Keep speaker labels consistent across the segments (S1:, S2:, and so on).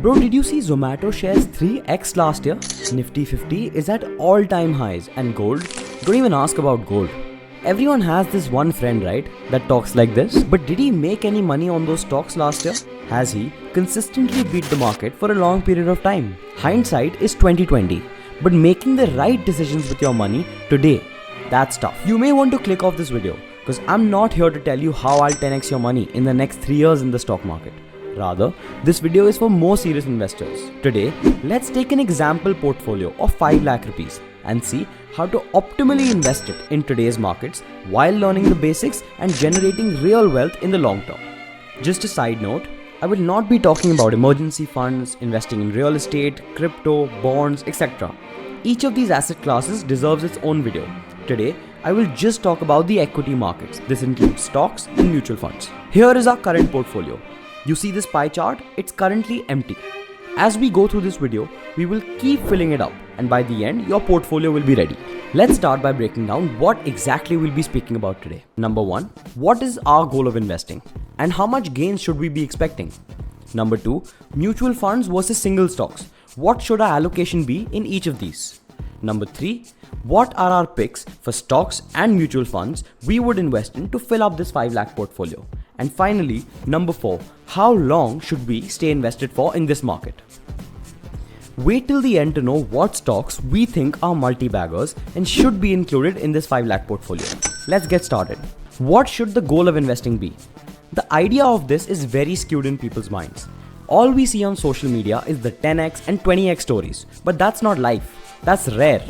S1: Bro, did you see Zomato shares 3x last year? Nifty 50 is at all-time highs, and gold? Don't even ask about gold. Everyone has this one friend, right, that talks like this. But did he make any money on those stocks last year? Has he consistently beat the market for a long period of time? Hindsight is 2020, but making the right decisions with your money today, that's tough. You may want to click off this video because I'm not here to tell you how I'll 10x your money in the next 3 years in the stock market. Rather, this video is for more serious investors. Today, let's take an example portfolio of 5 lakh rupees and see how to optimally invest it in today's markets while learning the basics and generating real wealth in the long term. Just a side note, I will not be talking about emergency funds, investing in real estate, crypto, bonds, etc. Each of these asset classes deserves its own video. Today, I will just talk about the equity markets. This includes stocks and mutual funds. Here is our current portfolio. You see this pie chart? It's currently empty. As we go through this video, we will keep filling it up, and by the end, your portfolio will be ready. Let's start by breaking down what exactly we'll be speaking about today. Number 1, what is our goal of investing and how much gains should we be expecting? Number 2, mutual funds versus single stocks. What should our allocation be in each of these? Number 3, what are our picks for stocks and mutual funds we would invest in to fill up this 5 lakh portfolio? And finally, number 4, how long should we stay invested for in this market? Wait till the end to know what stocks we think are multi-baggers and should be included in this 5 lakh portfolio. Let's get started. What should the goal of investing be? The idea of this is very skewed in people's minds. All we see on social media is the 10x and 20x stories, but that's not life. That's rare.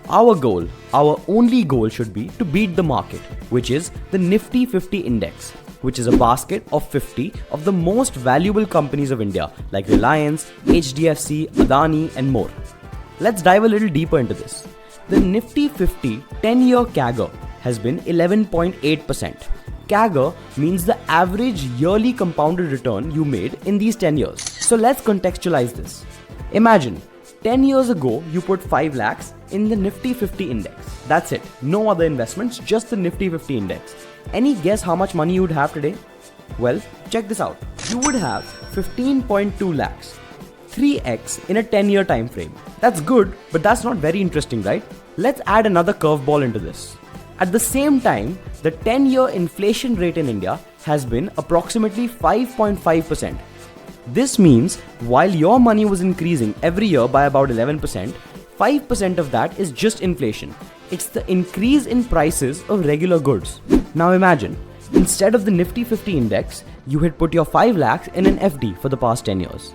S1: Our goal, our only goal should be to beat the market, which is the Nifty 50 index, which is a basket of 50 of the most valuable companies of India like Reliance, HDFC, Adani and more. Let's dive a little deeper into this. The Nifty 50 10-year CAGR has been 11.8%. CAGR means the average yearly compounded return you made in these 10 years. So let's contextualize this. Imagine 10 years ago you put 5 lakhs in the Nifty 50 index. That's it. No other investments, just the Nifty 50 index. Any guess how much money you would have today? Well, check this out. You would have 15.2 lakhs, 3x in a 10-year time frame. That's good, but that's not very interesting, right? Let's add another curveball into this. At the same time, the 10-year inflation rate in India has been approximately 5.5%. This means while your money was increasing every year by about 11%, 5% of that is just inflation. It's the increase in prices of regular goods. Now imagine, instead of the Nifty 50 index, you had put your 5 lakhs in an FD for the past 10 years.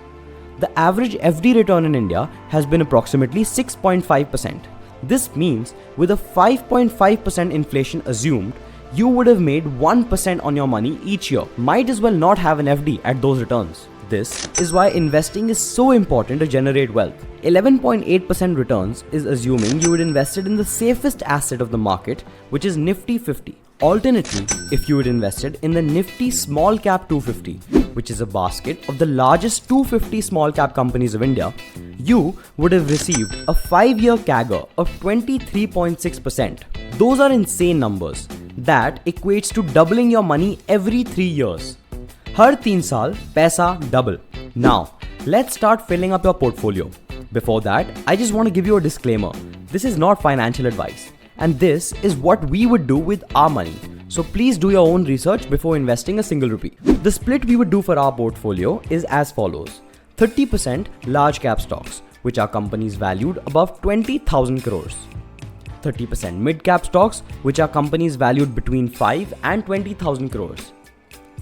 S1: The average FD return in India has been approximately 6.5%. This means with a 5.5% inflation assumed, you would have made 1% on your money each year. Might as well not have an FD at those returns. This is why investing is so important to generate wealth. 11.8% returns is assuming you would invested in the safest asset of the market, which is Nifty 50. Alternately, if you had invested in the Nifty Small Cap 250, which is a basket of the largest 250 small cap companies of India, you would have received a 5-year CAGR of 23.6%. Those are insane numbers. That equates to doubling your money every 3 years. हर 3 साल पैसा double. Now, let's start filling up your portfolio. Before that, I just want to give you a disclaimer. This is not financial advice, and this is what we would do with our money. So please do your own research before investing a single rupee. The split we would do for our portfolio is as follows. 30% large cap stocks, which are companies valued above 20,000 crores. 30% mid cap stocks, which are companies valued between 5 and 20,000 crores.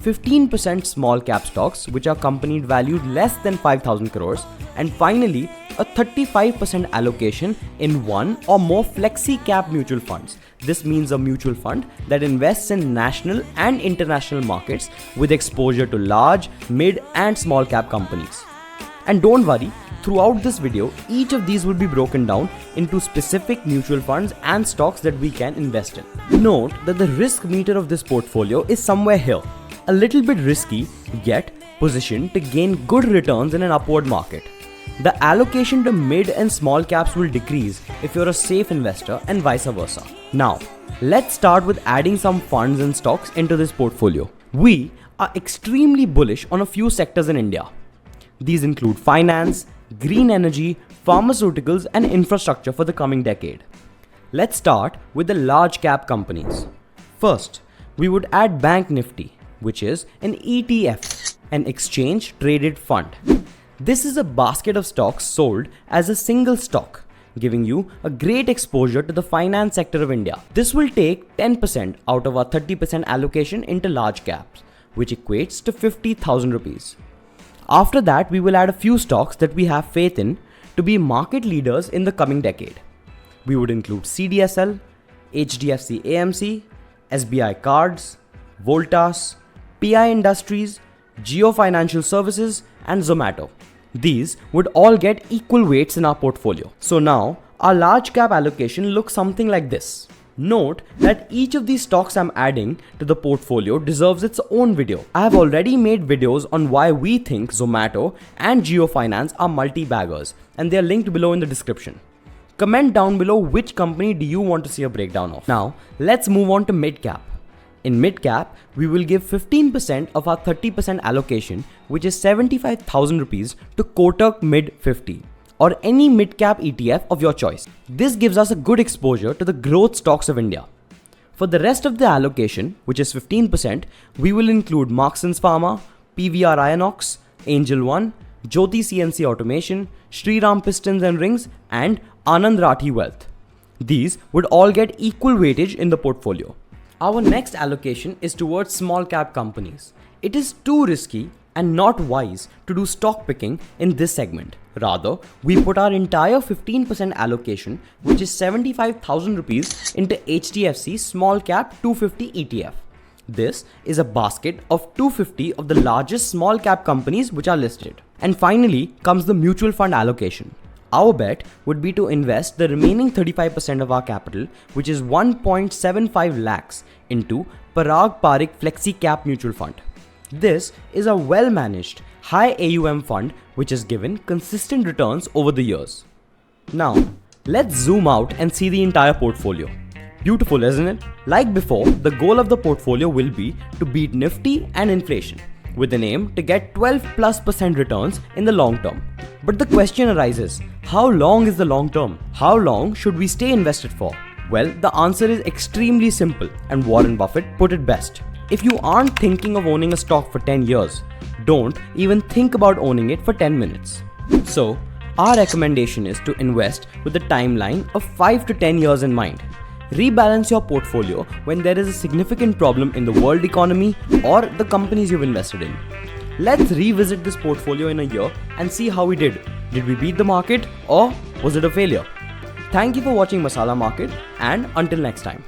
S1: 15% small cap stocks, which are companies valued less than 5,000 crores, and finally a 35% allocation in one or more flexi cap mutual funds. This means a mutual fund that invests in national and international markets with exposure to large, mid and small cap companies. And don't worry, throughout this video, each of these will be broken down into specific mutual funds and stocks that we can invest in. Note that the risk meter of this portfolio is somewhere here. A little bit risky, yet positioned to gain good returns in an upward market. The allocation to mid and small caps will decrease if you're a safe investor and vice versa. Now, let's start with adding some funds and stocks into this portfolio. We are extremely bullish on a few sectors in India. These include finance, green energy, pharmaceuticals, and infrastructure for the coming decade. Let's start with the large cap companies. First, we would add Bank Nifty, which is an ETF, an exchange traded fund. This is a basket of stocks sold as a single stock, giving you a great exposure to the finance sector of India. This will take 10% out of our 30% allocation into large caps, which equates to 50,000 rupees. After that, we will add a few stocks that we have faith in to be market leaders in the coming decade. We would include CDSL, HDFC AMC, SBI Cards, Voltas, PI Industries, Jio Financial Services, and Zomato. These would all get equal weights in our portfolio. So now, our large cap allocation looks something like this. Note that each of these stocks I'm adding to the portfolio deserves its own video. I have already made videos on why we think Zomato and Jio Finance are multi-baggers, and they are linked below in the description. Comment down below which company do you want to see a breakdown of. Now, let's move on to mid-cap. In mid-cap, we will give 15% of our 30% allocation, which is 75,000 rupees, to Kotak Mid 50 or any mid-cap ETF of your choice. This gives us a good exposure to the growth stocks of India. For the rest of the allocation, which is 15%, we will include Marksans Pharma, PVR Inox, Angel One, Jyoti CNC Automation, Shriram Pistons and Rings, and Anand Rathi Wealth. These would all get equal weightage in the portfolio. Our next allocation is towards small cap companies. It is too risky and not wise to do stock picking in this segment. Rather, we put our entire 15% allocation, which is 75,000 rupees, into HDFC Small Cap 250 ETF. This is a basket of 250 of the largest small cap companies which are listed. And finally comes the mutual fund allocation. Our bet would be to invest the remaining 35% of our capital, which is 1.75 lakhs, into Parag Parikh Flexi Cap Mutual Fund. This is a well-managed, high AUM fund which has given consistent returns over the years. Now, let's zoom out and see the entire portfolio. Beautiful, isn't it? Like before, the goal of the portfolio will be to beat Nifty and inflation, with an aim to get 12+% returns in the long term. But the question arises, how long is the long term? How long should we stay invested for? Well, the answer is extremely simple, and Warren Buffett put it best. If you aren't thinking of owning a stock for 10 years, don't even think about owning it for 10 minutes. So, our recommendation is to invest with a timeline of 5 to 10 years in mind. Rebalance your portfolio when there is a significant problem in the world economy or the companies you've invested in. Let's revisit this portfolio in a year and see how we did. Did we beat the market or was it a failure? Thank you for watching Masala Market, and until next time.